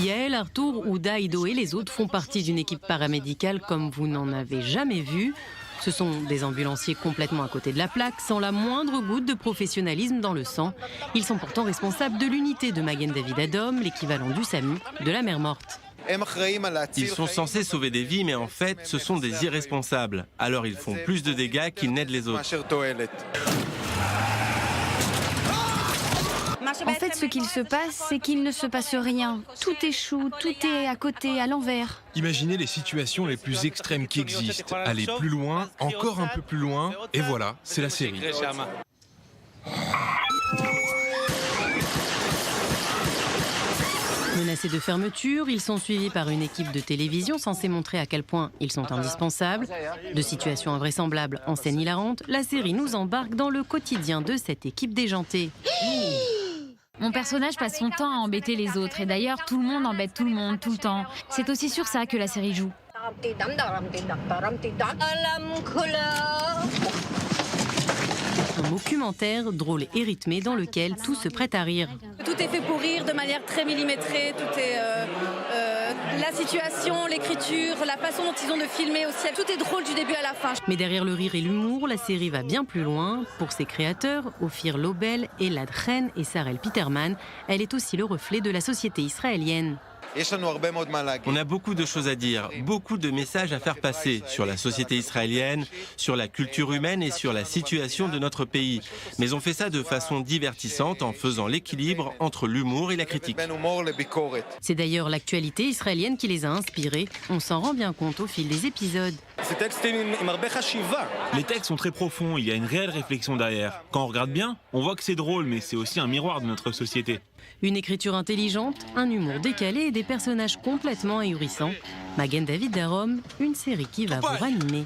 Yael, Arthur, Ouda, Ido et les autres font partie d'une équipe paramédicale comme vous n'en avez jamais vu. Ce sont des ambulanciers complètement à côté de la plaque, sans la moindre goutte de professionnalisme dans le sang. Ils sont pourtant responsables de l'unité de Magen David Adom, l'équivalent du SAMU de la mer morte. Ils sont censés sauver des vies, mais en fait, ce sont des irresponsables. Alors ils font plus de dégâts qu'ils n'aident les autres. En fait, ce qu'il se passe, c'est qu'il ne se passe rien. Tout échoue, tout est à côté, à l'envers. Imaginez les situations les plus extrêmes qui existent. Aller plus loin, encore un peu plus loin, et voilà, c'est la série. Menacés de fermeture, ils sont suivis par une équipe de télévision censée montrer à quel point ils sont indispensables. De situations invraisemblables en scène hilarante, la série nous embarque dans le quotidien de cette équipe déjantée. Mon personnage passe son temps à embêter les autres et d'ailleurs tout le monde embête tout le monde tout le temps. C'est aussi sur ça que la série joue. Un documentaire drôle et rythmé dans lequel tout se prête à rire. Tout est fait pour rire de manière très millimétrée, tout est la situation, l'écriture, la façon dont ils ont de filmer aussi, tout est drôle du début à la fin. Mais derrière le rire et l'humour, la série va bien plus loin. Pour ses créateurs, Ophir Lobel, Elad Chen et Sarel Peterman, elle est aussi le reflet de la société israélienne. On a beaucoup de choses à dire, beaucoup de messages à faire passer sur la société israélienne, sur la culture humaine et sur la situation de notre pays. Mais on fait ça de façon divertissante en faisant l'équilibre entre l'humour et la critique. C'est d'ailleurs l'actualité israélienne qui les a inspirés. On s'en rend bien compte au fil des épisodes. Les textes sont très profonds, il y a une réelle réflexion derrière. Quand on regarde bien, on voit que c'est drôle, mais c'est aussi un miroir de notre société. Une écriture intelligente, un humour décalé et des personnages complètement ahurissants. Magen David Adom, une série qui va vous ranimer.